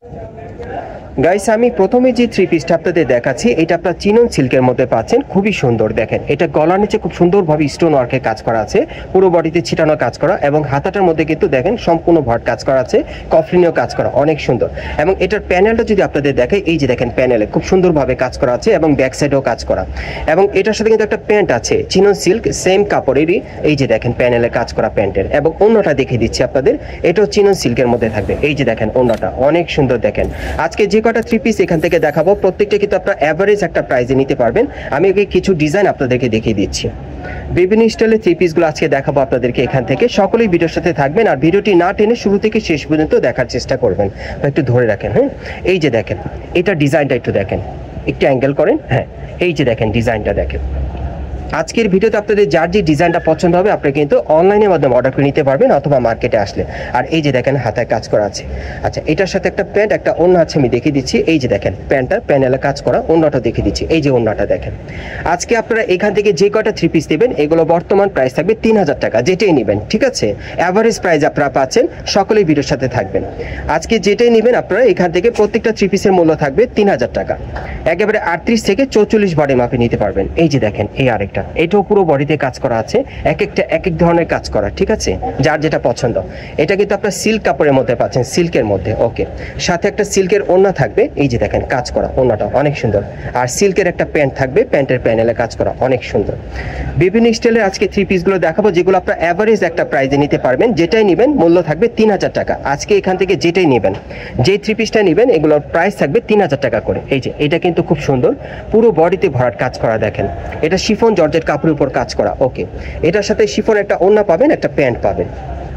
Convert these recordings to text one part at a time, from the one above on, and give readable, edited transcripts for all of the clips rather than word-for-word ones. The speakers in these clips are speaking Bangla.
গাইস আমি প্রথমে যে থ্রি পিসটা আপনাদের দেখাচ্ছি এটা আপনারা চিনন সিল্কের মধ্যে পাচ্ছেন, খুবই সুন্দর। দেখেন এটা গলার নিচে খুব সুন্দরভাবে স্টোন ওয়ার্কের কাজ করা আছে, পুরো বডিতে ছিটানো কাজ করা, এবং হাতাটার মধ্যে কিন্তু দেখেন সম্পূর্ণ ভট কাজ করা আছে, কফলিনেও কাজ করা, অনেক সুন্দর। এবং এটার প্যানেলটা যদি আপনাদের দেখাই, এই যে দেখেন প্যানেলে খুব সুন্দরভাবে কাজ করা আছে এবং ব্যাক সাইডেও কাজ করা। এবং এটার সাথে কিন্তু একটা প্যান্ট আছে চিনন সিল্ক সেম কাপড়েরই, এই যে দেখেন প্যানেলে কাজ করা প্যান্টের। এবং অন্যটা দেখিয়ে দিচ্ছি আপনাদের, এটাও চিনন সিল্কের মধ্যে থাকবে। এই যে দেখেন অন্যটা অনেক সুন্দর। দেখেন আজকে যে কটা থ্রি পিস এখান থেকে দেখাবো প্রত্যেকটা কিন্তু আপনারা এভারেজ একটা প্রাইসে নিতে পারবেন। আমি কিছু ডিজাইন আপনাদেরকে দেখিয়ে দিচ্ছি। বিভিন্ন স্টাইলের থ্রি পিসগুলো আজকে দেখাবো আপনাদেরকে এখান থেকে। সকলেই ভিডিওর সাথে থাকবেন আর ভিডিওটি না টেনে শুরু থেকে শেষ পর্যন্ত দেখার চেষ্টা করবেন। একটু ধরে রাখেন। হ্যাঁ, এই যে দেখেন এটা ডিজাইনটা একটু দেখেন, একটু অ্যাঙ্গেল করেন। হ্যাঁ, এই যে দেখেন ডিজাইনটা দেখেন। আজকের ভিডিওতে আপনাদের যার যে ডিজাইনটা পছন্দ হবে আপনি কিন্তু অনলাইনের মাধ্যমে অর্ডার করে নিতে পারবেন অথবা মার্কেটে আসলে। আর এই যে দেখেন হাতায় কাজ করা আছে। আচ্ছা, এটার সাথে একটা প্যান্ট একটা ওড়না আছে, আমি দেখিয়ে দিচ্ছি। এই যে দেখেন প্যান্টটা প্যানেলে কাজ করা, ওড়নাটা দেখিয়ে দিচ্ছি। এই যে ওড়নাটা দেখেন। আজকে আপনারা এখান থেকে যে কটা থ্রি পিস নেবেন এগুলো বর্তমান প্রাইস থাকবে 3000 টাকা, যেটাই নেবেন। ঠিক আছে, অ্যাভারেজ প্রাইস আপনারা পাচ্ছেন। সকলেই ভিডিওর সাথে থাকবেন। আজকে যেটাই নেবেন আপনারা এখান থেকে প্রত্যেকটা থ্রি পিসের মূল্য থাকবে 3000 টাকা। একেবারে 38 থেকে 44 বডি মাপে নিতে পারবেন। এই যে দেখেন এই আরেকটা, এটাও পুরো বডিতে কাজ করা আছে, এক একটা এক এক ধরনের কাজ করা। ঠিক আছে, যার যেটা পছন্দ। এটা কিন্তু আপনার সিল্ক কাপড়ের মধ্যে পাচ্ছেন, সিল্কের মধ্যে। ওকে, সাথে একটা সিল্কের ওড়না থাকবে। এই যে দেখেন কাজ করা, ওড়নাটা অনেক সুন্দর। আর সিল্কের একটা প্যান্ট থাকবে, প্যান্টের প্যানেলে কাজ করা, অনেক সুন্দর। বিভিন্ন স্টাইলের আজকে থ্রি পিসগুলো দেখাবো যেগুলো আপনার অ্যাভারেজ একটা প্রাইসে নিতে পারবেন। যেটাই নেবেন মূল্য থাকবে 3000 টাকা। আজকে এখান থেকে যেটাই নেবেন, যে থ্রি পিসটা নেবেন এগুলোর প্রাইস থাকবে 3000 টাকা করে। এই যে এটা কিন্তু খুব সুন্দর, পুরো বডিতে ভরাট কাজ করা। দেখেন এটা শিফন জর্জেট কাপড়ের উপর কাজ করা। ওকে, এটার সাথে শিফন একটা ওড়না পাবেন, একটা প্যান্ট পাবেন।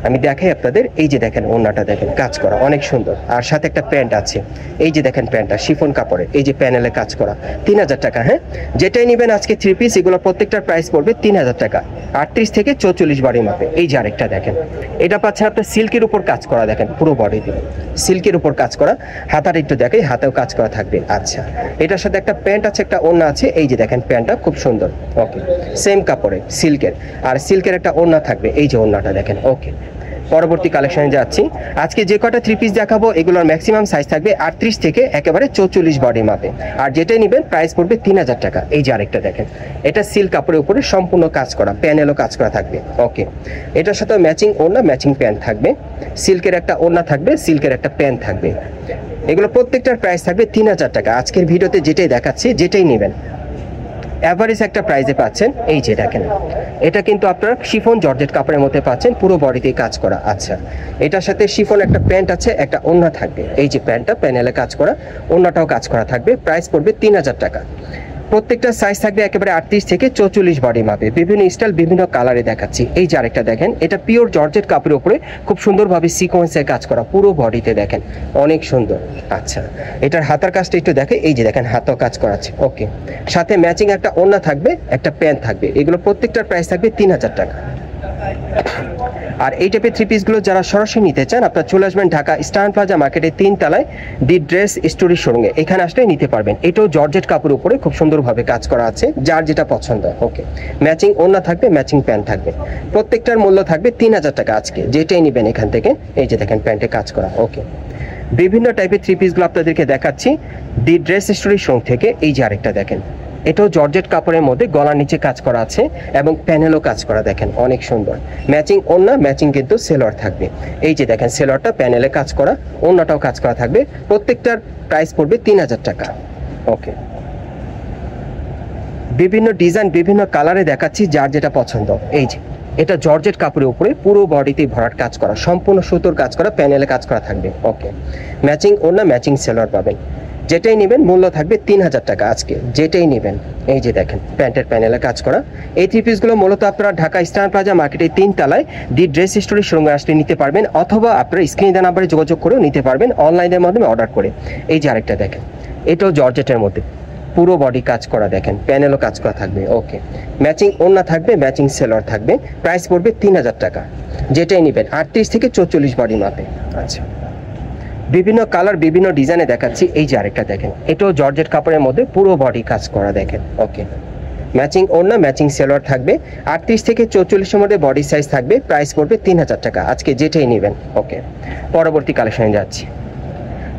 আমি দেখাই আপনাদের। এই যে দেখেন ওড়নাটা দেখেন কাজ করা, অনেক সুন্দর। আর সাথে একটা প্যান্ট আছে। এই যে দেখেন প্যান্টটা শিফন কাপড়ে, এই যে প্যানেলে কাজ করা, 3000 টাকা। হ্যাঁ, যেটাই নেবেন আজকে থ্রি পিস এগুলো প্রত্যেকটার প্রাইস পড়বে 3000 টাকা, 38 থেকে 44 বডি মাপে। এই যে আরেকটা দেখেন, এটা পাচ্ছেন আপনার সিল্কের উপর কাজ করা। দেখেন পুরো বডিতে সিল্কের উপর কাজ করা। হাতার একটু দেখাই, হাতেও কাজ করা থাকবে। আচ্ছা, এটার সাথে একটা প্যান্ট আছে, একটা ওড়না আছে। এই যে দেখেন প্যান্টটা খুব সুন্দর। ওকে, সেম কাপড়ে সিল্কের, আর সিল্কের একটা ওড়না থাকবে। এই যে ওড়নাটা দেখেন। ওকে, পরবর্তী কালেকশনে যাচ্ছি। আজকে যে কটা থ্রি পিস দেখাবো এগুলোর ম্যাক্সিমাম সাইজ থাকবে 38 থেকে একেবারে 44 বডি মাপে। আর যেটাই নেবেন প্রাইস পড়বে 3000 টাকা। এই যে আরেকটা দেখেন, এটা সিল্ক কাপড়ের উপরে সম্পূর্ণ কাজ করা, প্যানেলও কাজ করা থাকবে। ওকে, এটার সাথে ম্যাচিং ওড়না, ম্যাচিং প্যান্ট থাকবে। সিল্কের একটা ওড়না থাকবে, সিল্কের একটা প্যান্ট থাকবে। এগুলো প্রত্যেকটার প্রাইস থাকবে 3000 টাকা। আজকের ভিডিওতে যেটাই দেখাচ্ছি যেটাই নেবেন অ্যাভারেজ একটা প্রাইসে পাচ্ছেন। এই যে দেখেন এটা কিন্তু আপনারা শিফন জর্জেট কাপড়ের মধ্যে পাচ্ছেন, পুরো বডিতেই কাজ করা। আচ্ছা, এটার সাথে শিফন একটা প্যান্ট আছে, একটা ওড়না থাকবে। এই যে প্যান্টটা প্যানেলে কাজ করা, ওড়নাটাও কাজ করা থাকবে। প্রাইস পড়বে 3000 টাকা। প্রত্যেকটা সাইজ থাকবে একেবারে 38 থেকে 44 বডি মাপে। বিভিন্ন স্টাইল বিভিন্ন কালারে দেখাচ্ছি। এই যে আরেকটা দেখেন, এটা পিওর জর্জেট কাপড়ের উপরে খুব সুন্দরভাবে সিকোয়েন্সের কাজ করা, পুরো বডিতে দেখেন অনেক সুন্দর। আচ্ছা, এটার হাতার কাজটা একটু দেখে। এই যে দেখেন হাতও কাজ করা আছে। ওকে, সাথে ম্যাচিং একটা ওড়না থাকবে, একটা প্যান্ট থাকবে। এগুলো প্রত্যেকটার প্রাইস থাকবে 3000 টাকা। আর এই টাইপের থ্রি পিসগুলো যারা সরাসরি নিতে চান আপনারা চলে আসবেন ঢাকা স্টার প্লাজা মার্কেটের 3 তলায় দি ড্রেস স্টোরি শোরুমে। এখানে আসলে নিতে পারবেন। এটাও জর্জেট কাপড়ের উপরে খুব সুন্দরভাবে কাজ করা আছে, যার যেটা পছন্দ। ওকে, ম্যাচিং ওড়না থাকবে, ম্যাচিং প্যান্ট থাকবে। প্রত্যেকটার মূল্য থাকবে 3000 টাকা। আজকে যেটাই নেবেন এখান থেকে। এই যে দেখেন প্যান্টে কাজ করা। ওকে, বিভিন্ন টাইপের থ্রি পিসগুলো আপনাদেরকে দেখাচ্ছি দি ড্রেস স্টোরি শোরুম থেকে। এই যে আরেকটা দেখেন, এটাও জর্জেট কাপড়ের মধ্যে গলার নিচে কাজ করা আছে এবং প্যানেলও কাজ করা। দেখেন অনেক সুন্দর। ম্যাচিং ওড়না, ম্যাচিং কিন্তু সেলোয়ার থাকবে। এই যে দেখেন সেলোয়ারটা প্যানেলে কাজ করা, ওড়নাটাও কাজ করা থাকবে। প্রত্যেকটার প্রাইস পড়বে 3000 টাকা। ওকে, বিভিন্ন ডিজাইন বিভিন্ন কালারে দেখাচ্ছি, যার যেটা পছন্দ। এই যে এটা জর্জেট কাপড়ের উপরে পুরো বডিতে ভরাট কাজ করা, সম্পূর্ণ সুতোর কাজ করা, প্যানেলে কাজ করা থাকবে। ওকে, ম্যাচিং ওড়না, ম্যাচিং সেলোয়ার পাবেন। যেটাই নেবেন মূল্য থাকবে 3000 টাকা। আজকে যেটাই নেবেন। এই যে দেখেন প্যান্টের প্যানেলে কাজ করা। এই থ্রি পিসগুলো মূলত আপনারা ঢাকা স্টার প্লাজা মার্কেটের 3 তলায় দি ড্রেস স্টোরি শোরুমে আসলে নিতে পারবেন, অথবা আপনারা স্ক্রিনে দেওয়া নাম্বারে যোগাযোগ করেও নিতে পারবেন অনলাইনের মাধ্যমে অর্ডার করে। এই যে আরেকটা দেখেন, এটাও জর্জেটের মধ্যে পুরো বডি কাজ করা। দেখেন প্যানেলও কাজ করা থাকবে। ওকে, ম্যাচিং ওড়না থাকবে, ম্যাচিং সেলোয়ার থাকবে। প্রাইস পড়বে 3000 টাকা। যেটাই নেবেন 38 থেকে 44 বডি মাপে। আচ্ছা, বিভিন্ন কালার বিভিন্ন ডিজাইনে দেখাচ্ছি। এই যে আরেকটা দেখেন, এটাও জর্জেট কাপড়ের মধ্যে পুরো বডি কাজ করা। দেখেন ওকে, ম্যাচিং ওড়না, ম্যাচিং সেলোয়ার থাকবে। 38 থেকে 44 এর মধ্যে বডি সাইজ থাকবে। প্রাইস পড়বে 3000 টাকা। আজকে যেটাই নেবেন। ওকে, পরবর্তী কালেকশনে যাচ্ছি।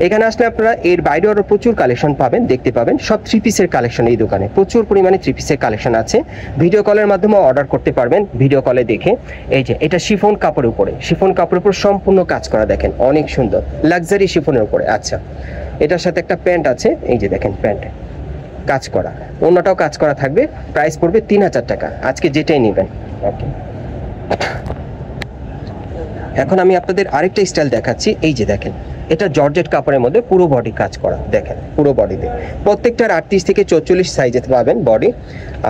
এখানে আসলে আপনারা এর বাইরে আরো প্রচুর কালেকশন পাবেন, দেখতে পাবেন। সব 3 পিসের কালেকশন এই দোকানে, প্রচুর পরিমাণে 3 পিসের কালেকশন আছে। ভিডিও কলের মাধ্যমে অর্ডার করতে পারবেন, ভিডিও কলে দেখে। এই যে এটা শিফন কাপড়ের উপরে, শিফন কাপড়ের উপর সম্পূর্ণ কাজ করা, দেখেন অনেক সুন্দর লাক্সারি শিফনের উপরে। আচ্ছা, এটার সাথে একটা প্যান্ট আছে, এই যে দেখেন প্যান্ট কাজ করা, অন্যটাও কাজ করা থাকবে। প্রাইস পড়বে 3000 টাকা, আজকে যেটাই নেবেন। ওকে, এখন আমি আপনাদের আরেকটা স্টাইল দেখাচ্ছি। এই যে দেখেন, এটা জর্জেট কাপড়ের মধ্যে পুরো বডি কাজ করা, দেখেন পুরো বডিতে প্রত্যেকটার 38 থেকে 44 সাইজে পাবেন বডি।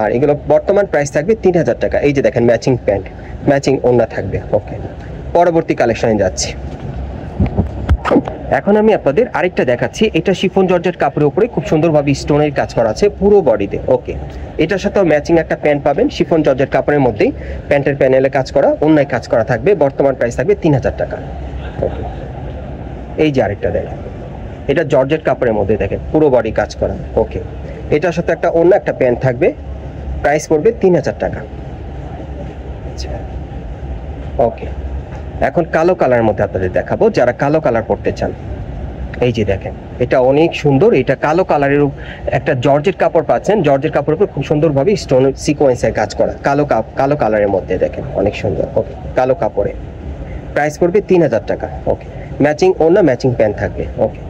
আর এগুলো বর্তমান প্রাইস থাকবে 3000 টাকা। এই যে দেখেন ম্যাচিং প্যান্ট, ম্যাচিং ওড়না থাকবে। ওকে, পরবর্তী কালেকশনে যাচ্ছি। এখন আমি আপনাদের আরেকটা দেখাচ্ছি। এটা শিফন জর্জেট কাপড়ের উপরে খুব সুন্দরভাবে স্টোনের কাজ করা আছে পুরো বডিতে। ওকে, এটার সাথেও ম্যাচিং একটা প্যান্ট পাবেন, শিফন জর্জেট কাপড়ের মধ্যেই প্যান্টের প্যানেলে কাজ করা, অন্যায় কাজ করা থাকবে। বর্তমান প্রাইস থাকবে 3000 টাকা। ওকে, এই যে আরেকটা দেখেন, এটা জর্জেট কাপড়ের মধ্যে দেখেন পুরো বডি কাজ করা। ওকে, এটার সাথে একটা অন্য একটা প্যান্ট থাকবে, প্রাইস পড়বে 3000 টাকা। ওকে, এখন কালো কালারের মধ্যে আপনাদের দেখাবো, যারা কালো কালার পড়তে চান। এই যে দেখেন, এটা অনেক সুন্দর, এটা কালো কালারের একটা জর্জেট কাপড় পাচ্ছেন, জর্জেট কাপড়ের উপর খুব সুন্দরভাবে স্টোন সিকোয়েন্সের কাজ করা, কালো কালারের মধ্যে দেখেন অনেক সুন্দর। ওকে, কালো কাপড়ে প্রাইস পড়বে 3000 টাকা। ওকে, ম্যাচিং ওড়না ম্যাচিং প্যান্ট থাকবে। ওকে,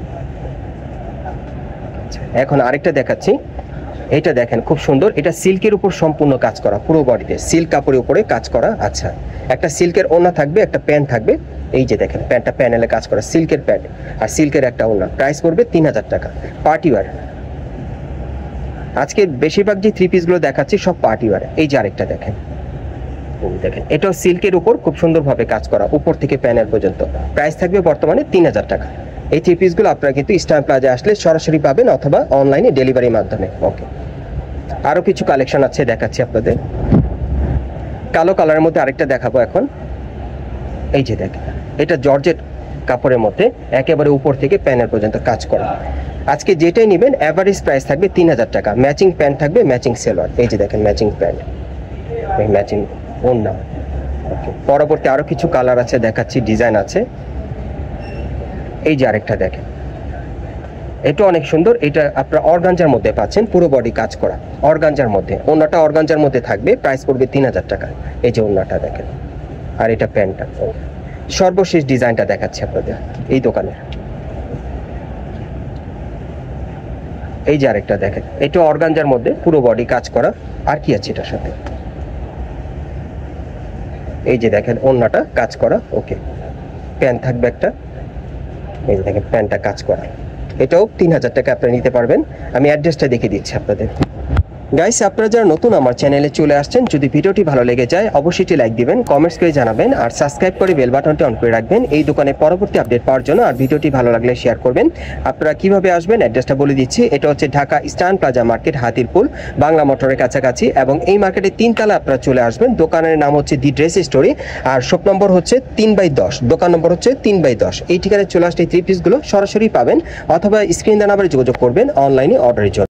এখন আরেকটা দেখাচ্ছি। এটা দেখেন খুব সুন্দর, এটা সিল্কের উপর সম্পূর্ণ কাজ করা, পুরো বডিতে সিল্ক কাপড়ের উপরে কাজ করা। আচ্ছা, একটা সিল্কের ওড়না থাকবে, একটা প্যান্ট থাকবে। এই যে দেখেন প্যান্টটা প্যানেলে কাজ করা, সিল্কের প্যান্ট আর সিল্কের একটা ওড়না। প্রাইস পড়বে 3000 টাকা। পার্টি ওয়্যার, আজকে বেশিরভাগ যে 3 পিসগুলো দেখাচ্ছি সব পার্টি ওয়্যার। এই যে আরেকটা দেখেন, দেখেন এটাও সিল্কের উপর খুব সুন্দরভাবে কাজ করা, উপর থেকে প্যানেল পর্যন্ত। প্রাইস থাকবে বর্তমানে 3000 টাকা। এই 3 পিসগুলো আপনারা কিন্তু ইস্টার্ন প্লাজা আসলে সরাসরি পাবেন অথবা অনলাইনে ডেলিভারির মাধ্যমে। ওকে, আরো কিছু কালেকশন আছে দেখাচ্ছি আপনাদের। কালো কালারের মধ্যে আরেকটা দেখাবো এখন। এই যে দেখেন, এটা জর্জেট কাপড়ের মধ্যে একেবারে উপর থেকে প্যানেল পর্যন্ত কাজ করা। আজকে যেটাই নেবেন এভারেজ প্রাইস থাকবে 3000 টাকা। ম্যাচিং প্যান্ট থাকবে, ম্যাচিং সেলোয়ার। এই যে দেখেন ম্যাচিং প্যান্ট, ম্যাচিং ওড়না। ওকে, পরবর্তী আরো কিছু কালার আছে দেখাচ্ছি, ডিজাইন আছে। এই যে আরেকটা দেখেন, এটা অনেক সুন্দর, এটা আপনারা অর্গানজার মধ্যে পাচ্ছেন, পুরো বডি কাজ করা অর্গানজার মধ্যে। ওড়নাটা অর্গানজার মধ্যে থাকবে, প্রাইস পড়বে 3000 টাকা। এই যে ওড়নাটা দেখেন, আর এটা প্যান্টটা। সর্বশেষ ডিজাইনটা দেখাচ্ছি আপনাদের এই দোকানে। এই যে আরেকটা দেখেন, এটা অর্গানজার মধ্যে পুরো বডি কাজ করা। আর কি আছে এটার সাথে, এই যে দেখেন ওড়নাটা কাজ করা। ওকে, প্যান্ট থাকবে একটা, এই যে দেখেন প্যান্টটা কাজ করা। এটাও 3000 টাকা আপনারা নিতে পারবেন। আমি অ্যাড্রেসটা দেখিয়ে দিচ্ছি আপনাদের। গাইস, আপনারা যারা নতুন আমার চ্যানেলে চলে আসছেন, যদি ভিডিওটি ভালো লেগে যায় অবশ্যই লাইক দিবেন, কমেন্টস করে জানাবেন আর সাবস্ক্রাইব করে বেল বাটনটি অন করে রাখবেন এই দোকানে পরবর্তী আপডেট পাওয়ার জন্য। আর ভিডিওটি ভালো লাগলে শেয়ার করবেন। আপনারা কিভাবে আসবেন অ্যাড্রেসটা বলে দিচ্ছি। এটা হচ্ছে Dhaka eastern plaza market, Hatirpul, Bangla মোটরের কাছাকাছি। এবং এই মার্কেটে 3 তলা আপনারা চলে আসবেন। দোকানের নাম হচ্ছে দি ড্রেস স্টোরি, আর শপ নম্বর হচ্ছে 3/10, দোকান নম্বর হচ্ছে 3/10। এই ঠিকানায় চলে আসলে 3 পিসগুলো সরাসরি পাবেন অথবা স্ক্রিন দেওয়া নাম্বারে যোগাযোগ করবেন অনলাইনে অর্ডারের জন্য।